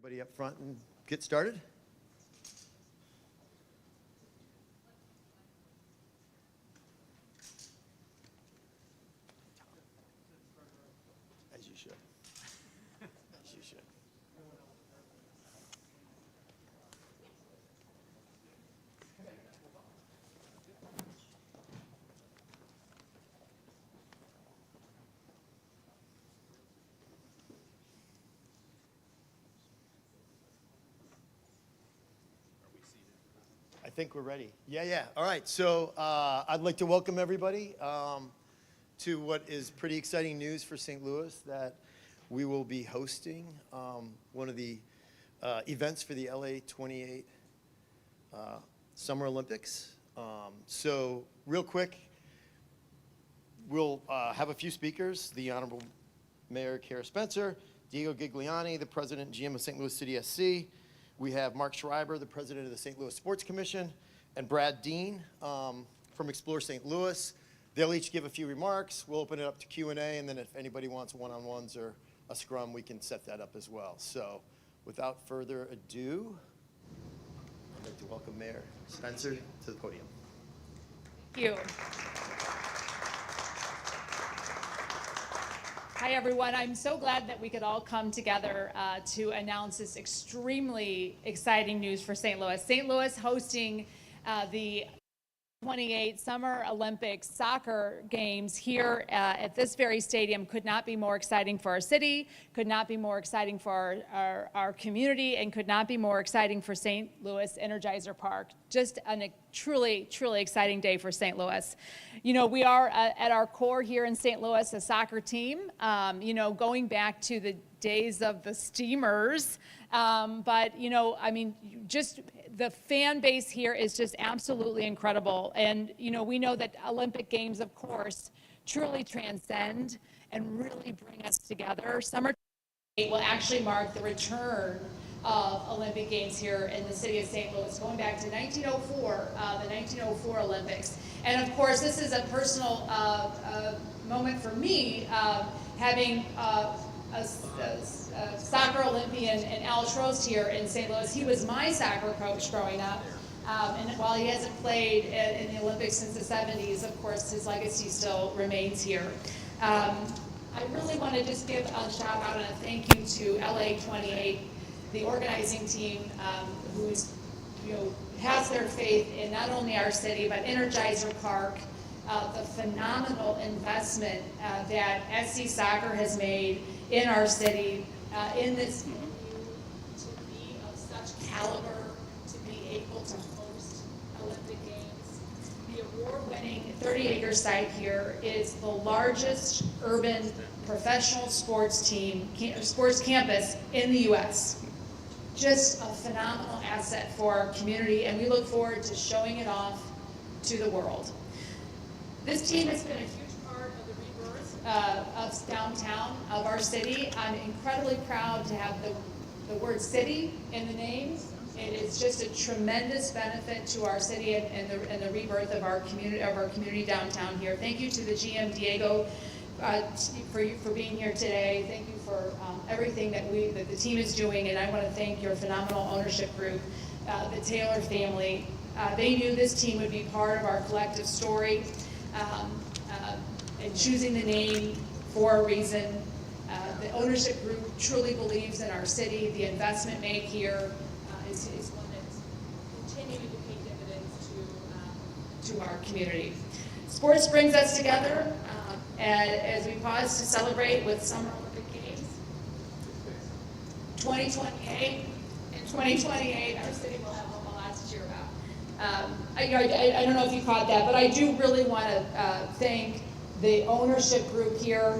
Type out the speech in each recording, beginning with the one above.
Everybody up front and get started. As you should. As you should. I think we're ready. Yeah. All right. So I'd like to welcome everybody to what is pretty exciting news for St. Louis, that we will be hosting one of the events for the LA 28 Summer Olympics. So real quick, we'll have a few speakers. The Honorable Mayor Kara Spencer, Diego Gigliani, the President and GM of St. Louis City SC. We have Mark Schreiber, the president of the St. Louis Sports Commission, and Brad Dean from Explore St. Louis. They'll each give a few remarks. We'll open it up to Q&A, and then if anybody wants one-on-ones or a scrum, we can set that up as well. So without further ado, I'd like to welcome Mayor Spencer to the podium. Thank you. Hi, everyone. I'm so glad that we could all come together to announce this extremely exciting news for St. Louis. St. Louis hosting the 28 Summer Olympics soccer games here at this very stadium could not be more exciting for our city, could not be more exciting for our community, and could not be more exciting for St. Louis Energizer Park. Just a truly, truly exciting day for St. Louis. You know, we are at our core here in St. Louis a soccer team, you know, going back to the days of the Steamers. But, you know, I mean, just the fan base here is just absolutely incredible. And, you know, we know that Olympic Games, of course, truly transcend and really bring us together. Summer will actually mark the return of Olympic Games here in the city of St. Louis, going back to 1904, the 1904 Olympics. And of course, this is a personal moment for me, having a soccer Olympian and Al Trost here in St. Louis. He was my soccer coach growing up. And while he hasn't played in the Olympics since the 70s, of course, his legacy still remains here. I really want to just give a shout out and a thank you to LA 28, the organizing team, who's, you know, has their faith in not only our city, but Energizer Park, the phenomenal investment that SC Soccer has made in our city, in this venue, to be of such caliber, to be able to host Olympic Games. The award-winning 30-acre site here is the largest urban professional sports campus in the U.S. Just a phenomenal asset for our community, and we look forward to showing it off to the world. This team has been a huge part of the rebirth of downtown, of our city. I'm incredibly proud to have the word city in the name. It is just a tremendous benefit to our city and the rebirth of our community downtown here. Thank you to the GM Diego for being here today. Thank you for everything that the team is doing, and I want to thank your phenomenal ownership group, the Taylor family. They knew this team would be part of our collective story, and choosing the name for a reason. The ownership group truly believes in our city. The investment made here is one that's continuing to pay dividends to our community. Sports brings us together as we pause to celebrate with Summer Olympic Games 2028. In 2028, our city will have a lot to cheer about. I don't know if you caught that, but I do really want to thank the ownership group here,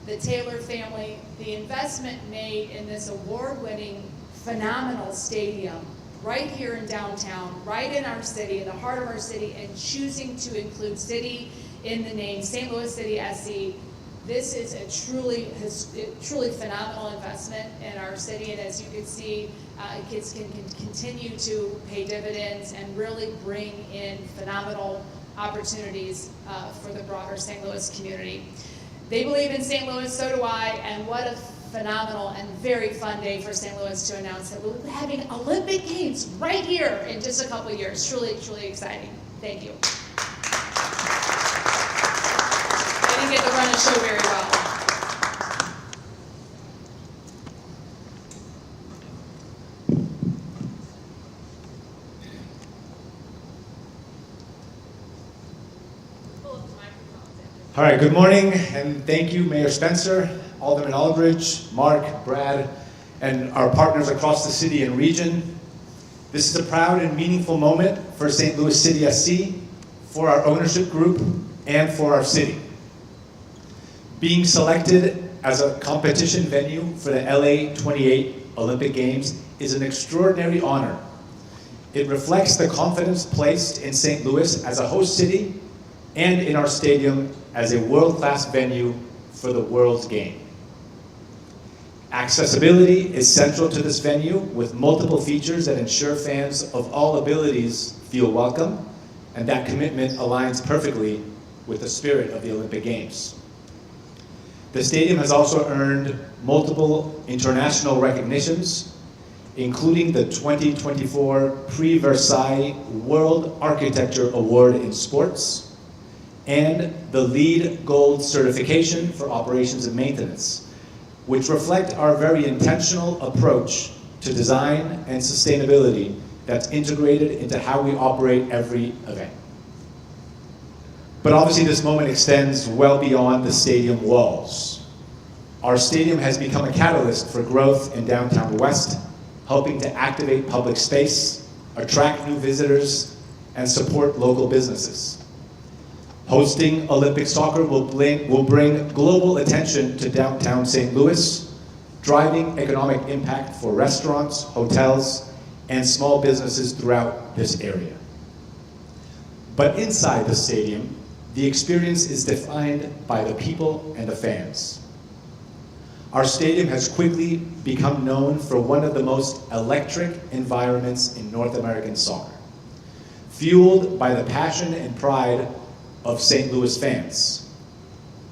the Taylor family, the investment made in this award-winning, phenomenal stadium right here in downtown, right in our city, in the heart of our city, and choosing to include city in the name, St. Louis City SC. This is a truly phenomenal investment in our city, and as you can see, kids can continue to pay dividends and really bring in phenomenal opportunities for the broader St. Louis community. They believe in St. Louis, so do I, and what a phenomenal and very fun day for St. Louis to announce that we'll be having Olympic Games right here in just a couple of years. Truly, truly exciting. Thank you. I didn't get to run a show very well. All right, good morning, and thank you, Mayor Spencer, Alderman Aldridge, Mark, Brad, and our partners across the city and region. This is a proud and meaningful moment for St. Louis City SC, for our ownership group, and for our city. Being selected as a competition venue for the LA 28 Olympic Games is an extraordinary honor. It reflects the confidence placed in St. Louis as a host city and in our stadium as a world-class venue for the world's game. Accessibility is central to this venue, with multiple features that ensure fans of all abilities feel welcome, and that commitment aligns perfectly with the spirit of the Olympic Games. The stadium has also earned multiple international recognitions, including the 2024 Prix Versailles World Architecture Award in Sports, and the LEED Gold certification for operations and maintenance, which reflect our very intentional approach to design and sustainability that's integrated into how we operate every event. But obviously this moment extends well beyond the stadium walls. Our stadium has become a catalyst for growth in downtown West, helping to activate public space, attract new visitors, and support local businesses. Hosting Olympic soccer will bring global attention to downtown St. Louis, driving economic impact for restaurants, hotels, and small businesses throughout this area. But inside the stadium, the experience is defined by the people and the fans. Our stadium has quickly become known for one of the most electric environments in North American soccer, fueled by the passion and pride of St. Louis fans.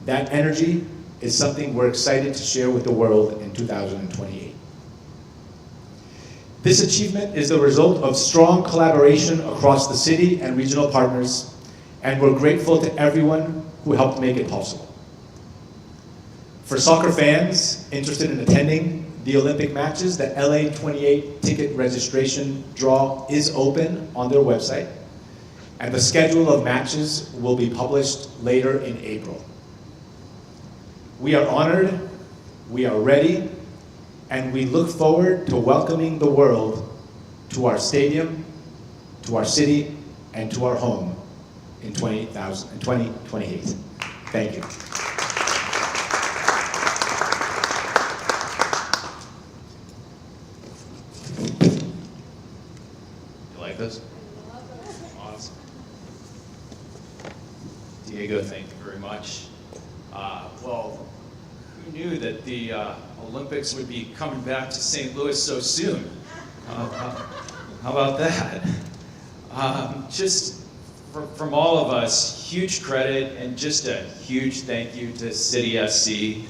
That energy is something we're excited to share with the world in 2028. This achievement is the result of strong collaboration across the city and regional partners, and we're grateful to everyone who helped make it possible. For soccer fans interested in attending the Olympic matches, the LA 28 ticket registration draw is open on their website, and the schedule of matches will be published later in April. We are honored, we are ready, and we look forward to welcoming the world to our stadium, to our city, and to our home in 2028. Thank you. You like this? Awesome. Diego, thank you very much. Well, who knew that the Olympics would be coming back to St. Louis so soon? How about that? Just from all of us, huge credit and just a huge thank you to City SC.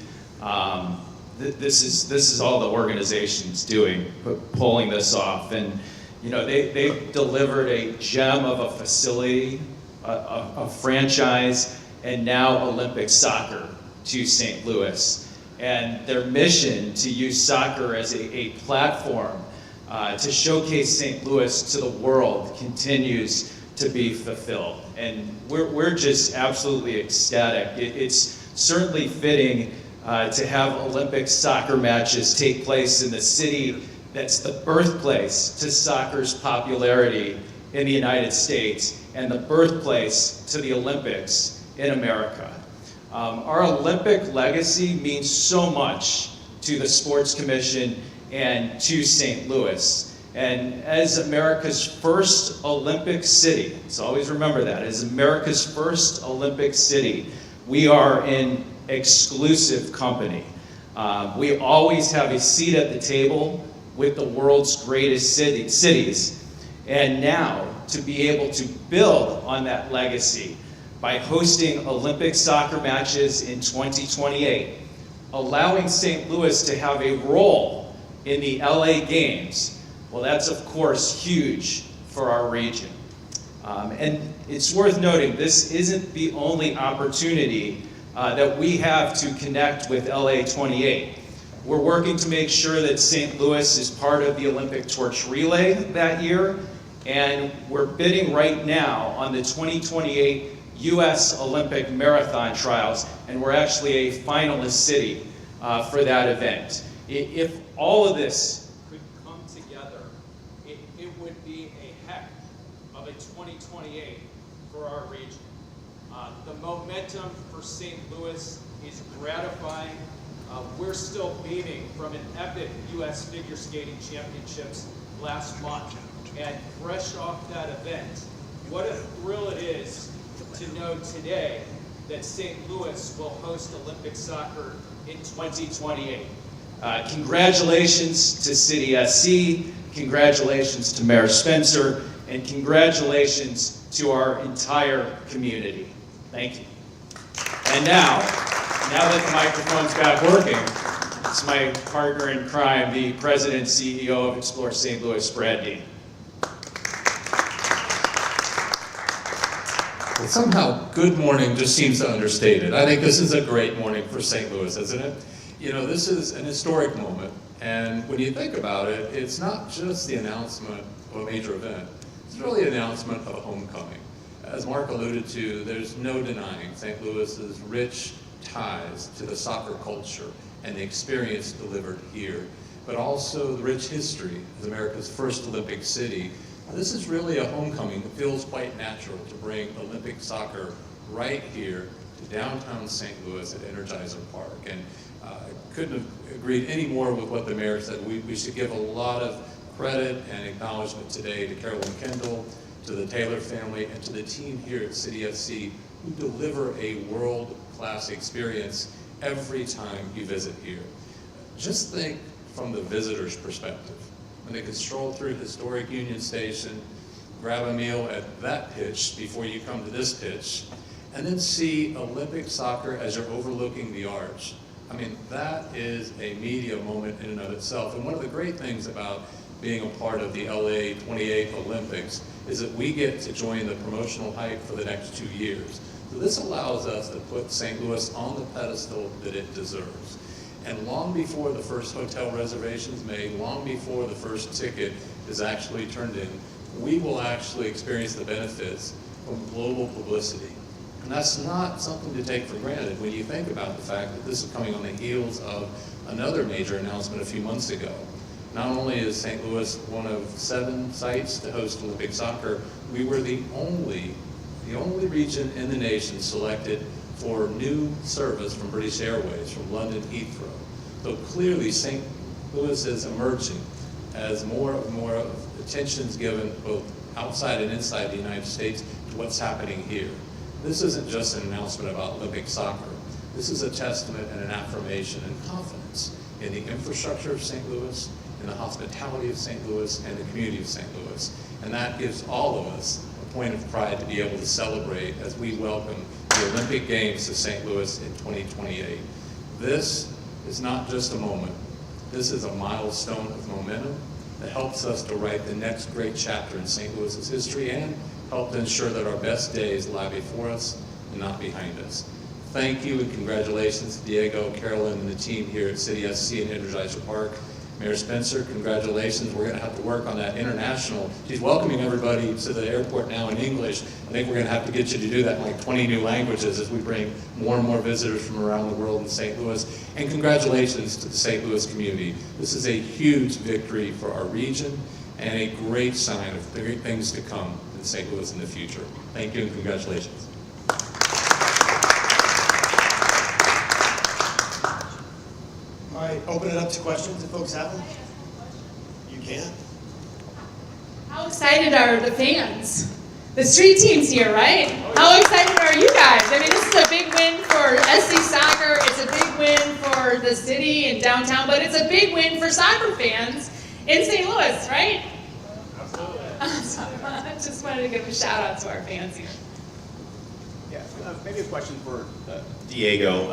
This is all the organization's doing, pulling this off, and you know they've delivered a gem of a facility, a franchise, and now Olympic soccer to St. Louis. And their mission to use soccer as a platform to showcase St. Louis to the world continues to be fulfilled. And we're just absolutely ecstatic. It's certainly fitting to have Olympic soccer matches take place in the city that's the birthplace to soccer's popularity in the United States and the birthplace to the Olympics in America. Our Olympic legacy means so much to the Sports Commission and to St. Louis. And as America's first Olympic city, so always remember that, as America's first Olympic city, we are in exclusive company. We always have a seat at the table with the world's greatest cities. And now, to be able to build on that legacy by hosting Olympic soccer matches in 2028, allowing St. Louis to have a role in the LA Games, well, that's of course huge for our region. And it's worth noting, this isn't the only opportunity that we have to connect with LA 28. We're working to make sure that St. Louis is part of the Olympic torch relay that year, and we're bidding right now on the 2028 U.S. Olympic Marathon Trials, and we're actually a finalist city for that event. If all of this could come together, it would be a heck of a 2028 for our region. The momentum for St. Louis is gratifying. We're still beaming from an epic U.S. Figure Skating Championships last month. And fresh off that event, what a thrill it is to know today that St. Louis will host Olympic soccer in 2028. Congratulations to City SC, congratulations to Mayor Spencer, and congratulations to our entire community. Thank you. And now that the microphone's back working, it's my partner in crime, the President and CEO of Explore St. Louis, Brad Dean. Well, somehow, good morning just seems to understate it. I think this is a great morning for St. Louis, isn't it? You know, this is an historic moment, and when you think about it, it's not just the announcement of a major event. It's really an announcement of a homecoming. As Mark alluded to, there's no denying St. Louis's rich ties to the soccer culture and the experience delivered here, but also the rich history as America's first Olympic city. This is really a homecoming that feels quite natural to bring Olympic soccer right here to downtown St. Louis at Energizer Park. And I couldn't have agreed any more with what the mayor said. We should give a lot of credit and acknowledgement today to Carolyn Kendall, to the Taylor family, and to the team here at City SC who deliver a world-class experience every time you visit here. Just think from the visitor's perspective. When they could stroll through historic Union Station, grab a meal at that pitch before you come to this pitch, and then see Olympic soccer as you're overlooking the arch. I mean, that is a media moment in and of itself. And one of the great things about being a part of the LA 28 Olympics is that we get to join the promotional hype for the next 2 years. So this allows us to put St. Louis on the pedestal that it deserves. And long before the first hotel reservation is made, long before the first ticket is actually turned in, we will actually experience the benefits from global publicity. And that's not something to take for granted when you think about the fact that this is coming on the heels of another major announcement a few months ago. Not only is St. Louis one of 7 sites to host Olympic soccer, we were the only region in the nation selected for new service from British Airways from London Heathrow. So clearly St. Louis is emerging as more attention is given both outside and inside the United States to what's happening here. This isn't just an announcement about Olympic soccer. This is a testament and an affirmation and confidence in the infrastructure of St. Louis, in the hospitality of St. Louis, and the community of St. Louis. And that gives all of us a point of pride to be able to celebrate as we welcome the Olympic Games to St. Louis in 2028. This is not just a moment. This is a milestone of momentum that helps us to write the next great chapter in St. Louis's history and help to ensure that our best days lie before us and not behind us. Thank you and congratulations to Diego, Carolyn, and the team here at City SC and Energizer Park. Mayor Spencer, congratulations. We're going to have to work on that international. She's welcoming everybody to the airport now in English. I think we're going to have to get you to do that in like 20 new languages as we bring more and more visitors from around the world in St. Louis. And congratulations to the St. Louis community. This is a huge victory for our region and a great sign of great things to come in St. Louis in the future. Thank you and congratulations. All right, open it up to questions if folks have them. You can. How excited are the fans? The street team's here, right? How excited are you guys? I mean, this is a big win for SC Soccer. It's a big win for the city and downtown, but it's a big win for soccer fans in St. Louis, right? Absolutely. I just wanted to give a shout out to our fans here. Yeah, maybe a question for Diego.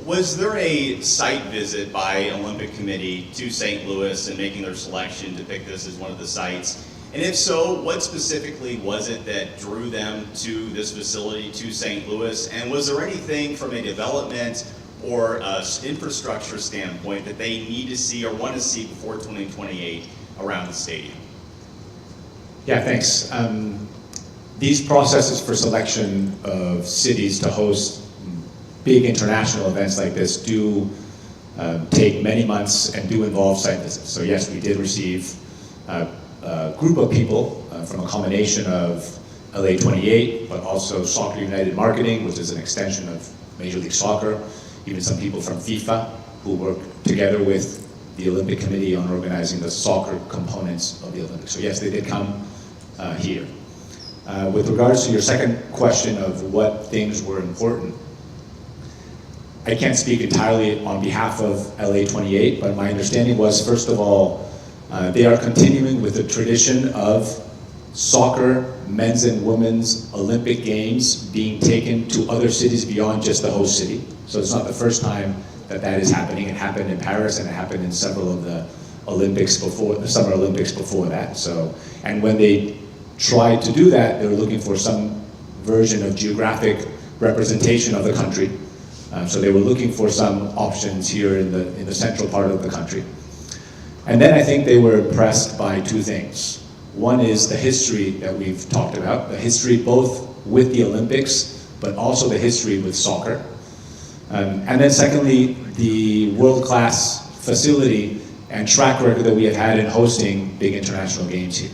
was there a site visit by Olympic Committee to St. Louis and making their selection to pick this as one of the sites? And if so, what specifically was it that drew them to this facility, to St. Louis? And was there anything from a development or infrastructure standpoint that they need to see or want to see before 2028 around the stadium? Yeah, thanks. These processes for selection of cities to host big international events like this do take many months and do involve site visits. So yes, we did receive a group of people from a combination of LA 28, but also Soccer United Marketing, which is an extension of Major League Soccer, even some people from FIFA who work together with the Olympic Committee on organizing the soccer components of the Olympics. So yes, they did come here. With regards to your second question of what things were important, I can't speak entirely on behalf of LA 28, but my understanding was, first of all, they are continuing with the tradition of soccer, men's and women's Olympic Games being taken to other cities beyond just the host city. So it's not the first time that that is happening. It happened in Paris and it happened in several of the Olympics before, the Summer Olympics before that. So, and when they tried to do that, they were looking for some version of geographic representation of the country. So they were looking for some options here in the central part of the country. And then I think they were impressed by two things. One is the history that we've talked about, the history both with the Olympics, but also the history with soccer. And then secondly, the world-class facility and track record that we have had in hosting big international games here.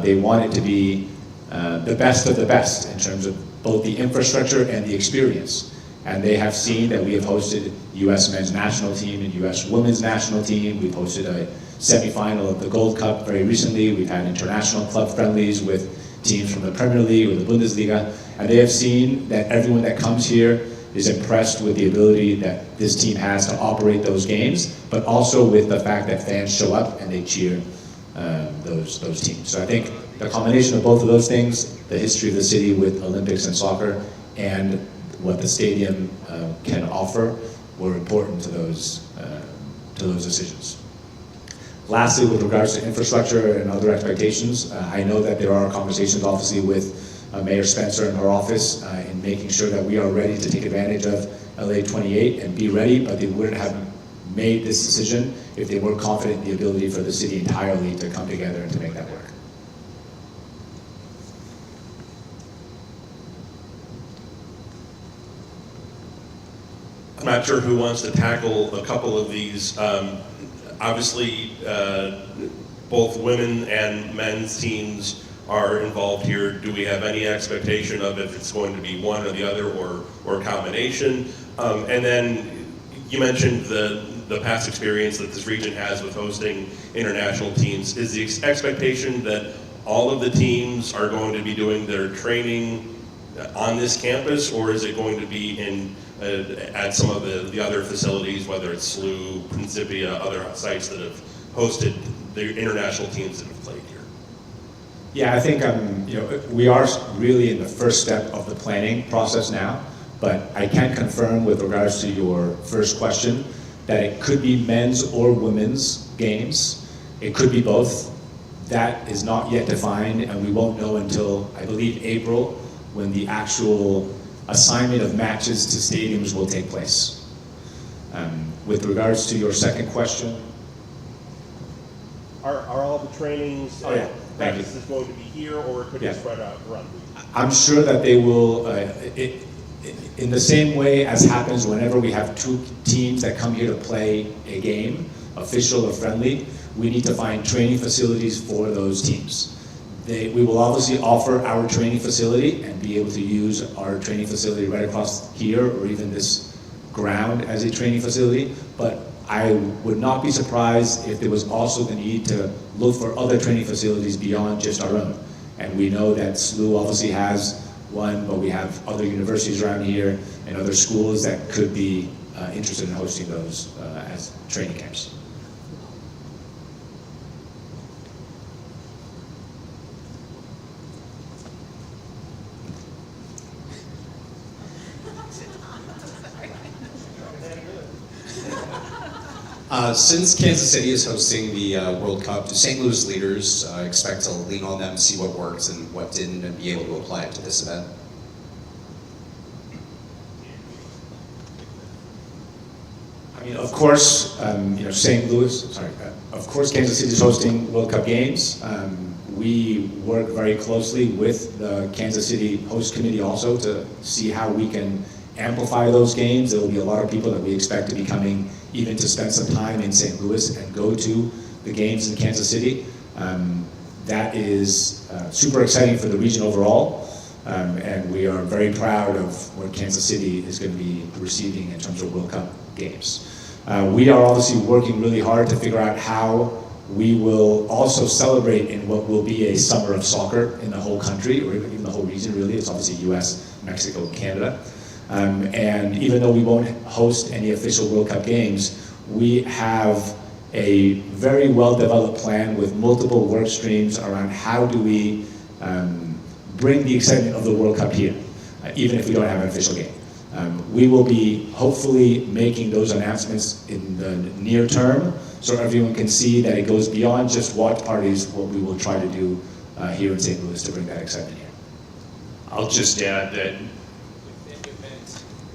They want it to be the best of the best in terms of both the infrastructure and the experience. And they have seen that we have hosted U.S. men's national team and U.S. women's national team. We've hosted a semifinal of the Gold Cup very recently. We've had international club friendlies with teams from the Premier League or the Bundesliga. And they have seen that everyone that comes here is impressed with the ability that this team has to operate those games, but also with the fact that fans show up and they cheer those teams. So I think the combination of both of those things, the history of the city with Olympics and soccer, and what the stadium can offer, were important to those decisions. Lastly, with regards to infrastructure and other expectations, I know that there are conversations obviously with Mayor Spencer and her office in making sure that we are ready to take advantage of LA 28 and be ready, but they wouldn't have made this decision if they weren't confident in the ability for the city entirely to come together and to make that work. I'm not sure who wants to tackle a couple of these. Obviously, both women and men's teams are involved here. Do we have any expectation of if it's going to be one or the other or a combination? And then you mentioned the past experience that this region has with hosting international teams. Is the expectation that all of the teams are going to be doing their training on this campus, or is it going to be in at some of the other facilities, whether it's SLU, Principia, other sites that have hosted the international teams that have played here? Yeah, I think we are really in the first step of the planning process now, but I can confirm with regards to your first question that it could be men's or women's games. It could be both. That is not yet defined, and we won't know until, I believe, April, when the actual assignment of matches to stadiums will take place. With regards to your second question. Are all the trainings Oh, yeah. practices going to be here, or could Yeah. it spread out around the week? I'm sure that they will, in the same way as happens whenever we have two teams that come here to play a game, official or friendly, we need to find training facilities for those teams. We will obviously offer our training facility and be able to use our training facility right across here or even this ground as a training facility, but I would not be surprised if there was also the need to look for other training facilities beyond just our own. And we know that SLU obviously has one, but we have other universities around here and other schools that could be interested in hosting those as training camps. Since Kansas City is hosting the World Cup, do St. Louis leaders expect to lean on them, see what works and what didn't, and be able to apply it to this event? I mean, of course, St. Louis, of course, Kansas City is hosting World Cup games. We work very closely with the Kansas City host committee also to see how we can amplify those games. There will be a lot of people that we expect to be coming even to spend some time in St. Louis and go to the games in Kansas City. That is super exciting for the region overall. And we are very proud of what Kansas City is going to be receiving in terms of World Cup games. We are obviously working really hard to figure out how we will also celebrate in what will be a summer of soccer in the whole country, or even the whole region really. It's obviously US, Mexico, and Canada. And even though we won't host any official World Cup games, we have a very well-developed plan with multiple work streams around how do we bring the excitement of the World Cup here, even if we don't have an official game. We will be hopefully making those announcements in the near term so everyone can see that it goes beyond just watch parties, what we will try to do here in St. Louis to bring that excitement here. I'll just add that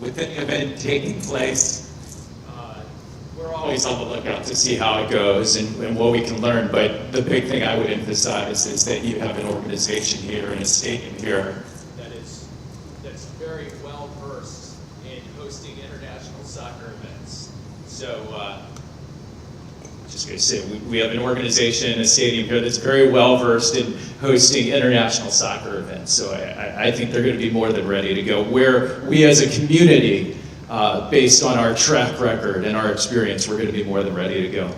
with any event taking place, we're always on the lookout to see how it goes and what we can learn. But the big thing I would emphasize is that you have an organization here and a stadium here that's very well versed in hosting international soccer events. So, just going to say, we have an organization, a stadium here that's very well versed in hosting international soccer events. So I think they're going to be more than ready to go. Where we as a community, based on our track record and our experience, we're going to be more than ready to go.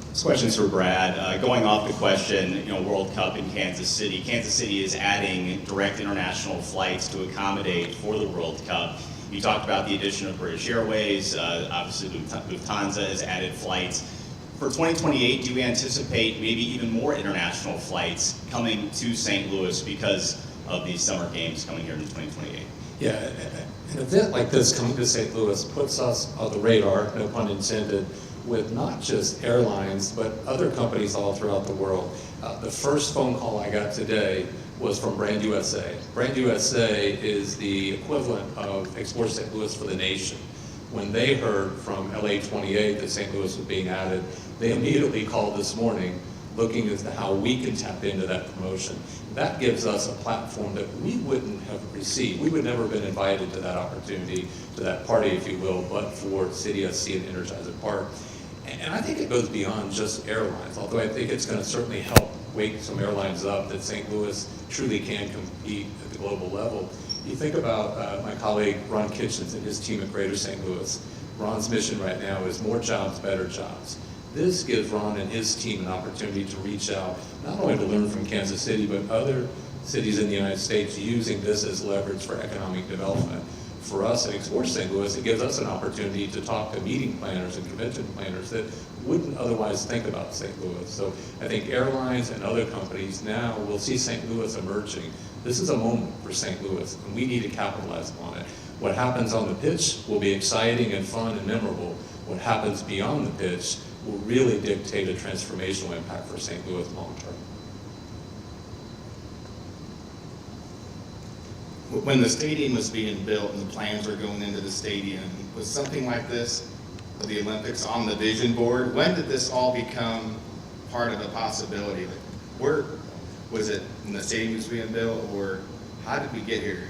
This question's for Brad. Going off the question, World Cup in Kansas City. Kansas City is adding direct international flights to accommodate for the World Cup. You talked about the addition of British Airways. Obviously, Lufthansa has added flights. For 2028, do we anticipate maybe even more international flights coming to St. Louis because of these summer games coming here in 2028? Yeah, an event like this coming to St. Louis puts us on the radar, no pun intended, with not just airlines, but other companies all throughout the world. The first phone call I got today was from Brand USA. Brand USA is the equivalent of Export St. Louis for the nation. When they heard from LA 28 that St. Louis was being added, they immediately called this morning looking as to how we can tap into that promotion. That gives us a platform that we wouldn't have received. We would never have been invited to that opportunity, to that party, if you will, but for City SC and Energizer Park. And I think it goes beyond just airlines, although I think it's going to certainly help wake some airlines up that St. Louis truly can compete at the global level. You think about my colleague Ron Kitchens and his team at Greater St. Louis. Ron's mission right now is more jobs, better jobs. This gives Ron and his team an opportunity to reach out, not only to learn from Kansas City, but other cities in the United States using this as leverage for economic development. For us at Export St. Louis, it gives us an opportunity to talk to meeting planners and convention planners that wouldn't otherwise think about St. Louis. So I think airlines and other companies now will see St. Louis emerging. This is a moment for St. Louis, and we need to capitalize on it. What happens on the pitch will be exciting and fun and memorable. What happens beyond the pitch will really dictate a transformational impact for St. Louis long term. When the stadium was being built and the plans were going into the stadium, was something like this, the Olympics, on the vision board? When did this all become part of the possibility? Like, where was it when the stadium was being built, or how did we get here?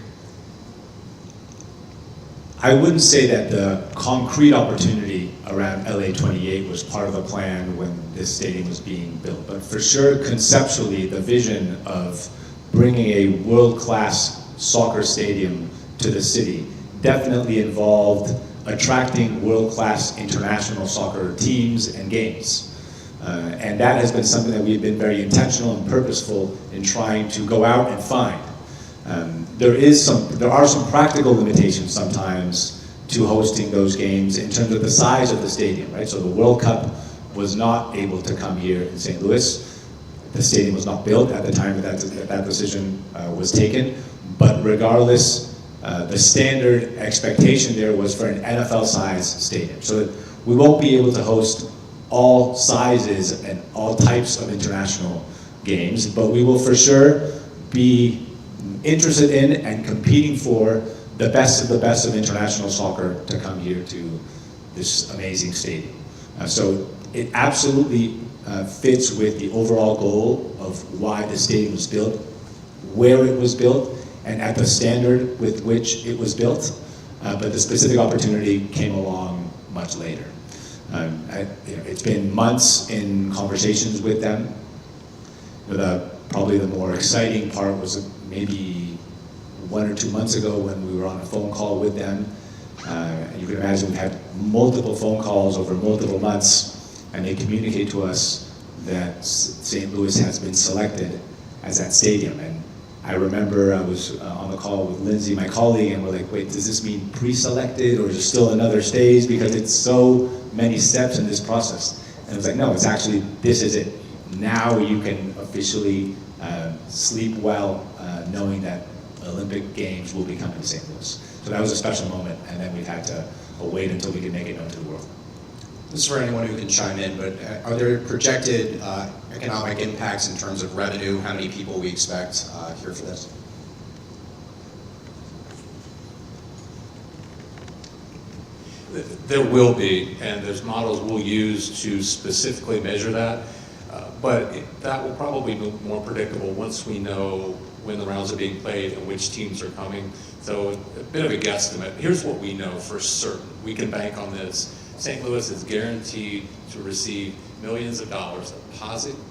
I wouldn't say that the concrete opportunity around LA 28 was part of the plan when this stadium was being built, but for sure, conceptually, the vision of bringing a world-class soccer stadium to the city definitely involved attracting world-class international soccer teams and games. And that has been something that we've been very intentional and purposeful in trying to go out and find. There are some practical limitations sometimes to hosting those games in terms of the size of the stadium, right? So the World Cup was not able to come here in St. Louis. The stadium was not built at the time that decision was taken. But regardless, The standard expectation there was for an NFL-sized stadium. So we won't be able to host all sizes and all types of international games, but we will for sure be interested in and competing for the best of international soccer to come here to this amazing stadium. So it absolutely fits with the overall goal of why the stadium was built, where it was built, and at the standard with which it was built. But the specific opportunity came along much later. It's been months in conversations with them. Probably the more exciting part was maybe 1 or 2 months ago when we were on a phone call with them. And you can imagine we've had multiple phone calls over multiple months, and they communicate to us that St. Louis has been selected as that stadium. And I remember I was on the call with Lindsay, my colleague, and we're like, wait, does this mean pre-selected or is it still another stage? Because it's so many steps in this process. And it was like, no, it's actually, this is it. Now you can officially sleep well knowing that Olympic Games will be coming to St. Louis. So that was a special moment, and then we've had to wait until we could make it known to the world. This is for anyone who can chime in, but are there projected economic impacts in terms of revenue? How many people we expect here for this? There will be, and there's models we'll use to specifically measure that, but that will probably be more predictable once we know when the rounds are being played and which teams are coming. So a bit of a guesstimate. Here's what we know for certain. We can bank on this. St. Louis is guaranteed to receive millions of dollars of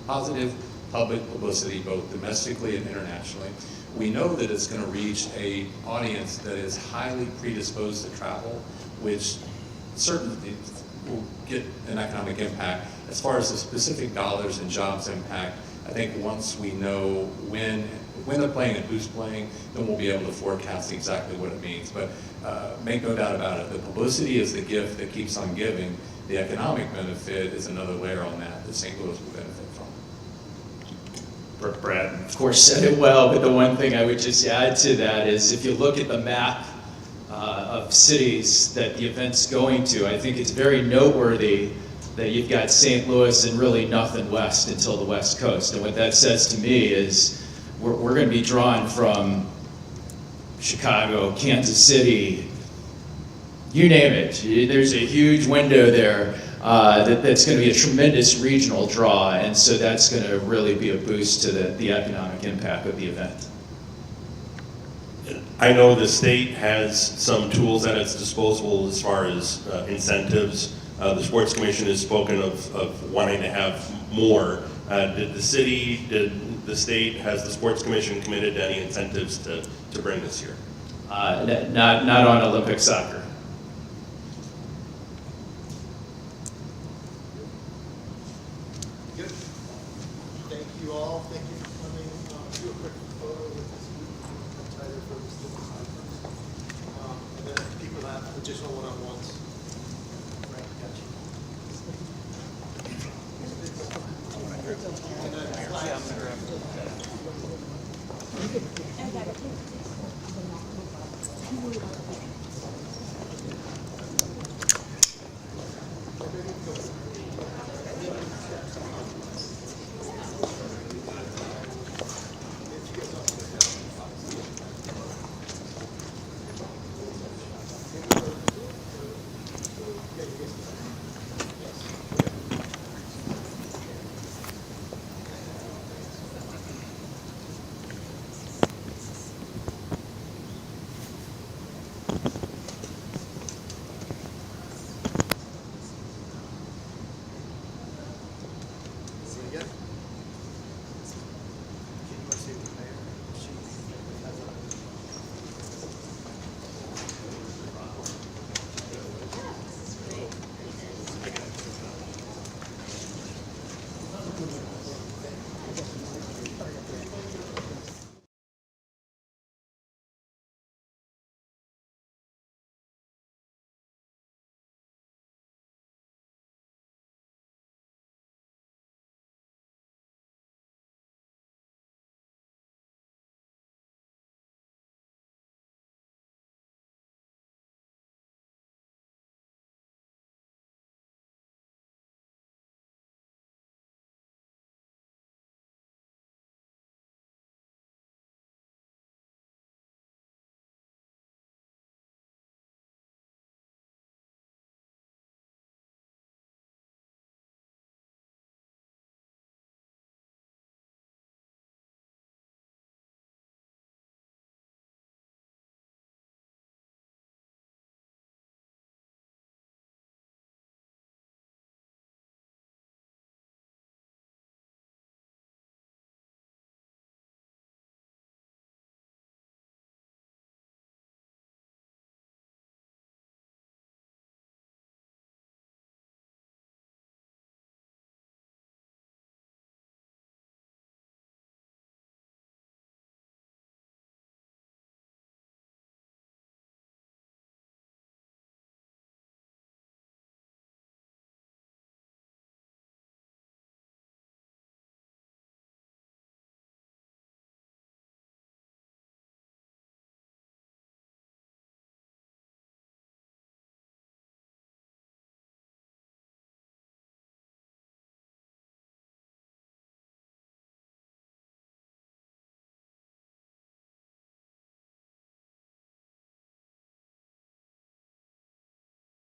positive public publicity, both domestically and internationally. We know that it's going to reach an audience that is highly predisposed to travel, which certainly will get an economic impact. As far as the specific dollars and jobs impact, I think once we know when they're playing and who's playing, then we'll be able to forecast exactly what it means. But make no doubt about it, the publicity is the gift that keeps on giving. The economic benefit is another layer on that St. Louis will benefit from. Brad, of course, said it well, but the one thing I would just add to that is if you look at the map of cities that the event's going to, I think it's very noteworthy that you've got St. Louis and really nothing west until the West Coast. And what that says to me is we're going to be drawn from Chicago, Kansas City, you name it. There's a huge window there that's going to be a tremendous regional draw, and so that's going to really be a boost to the economic impact of the event. I know the state has some tools at its disposal as far as incentives. The Sports Commission has spoken of wanting to have more. Did the state, has the Sports Commission committed to any incentives to bring this here? Not on Olympic soccer. Good. Thank you all. Thank you for coming. Do a quick photo with this Energizer for this little side first. And then if people have additional one-on-ones. Frank, got you. And then flags.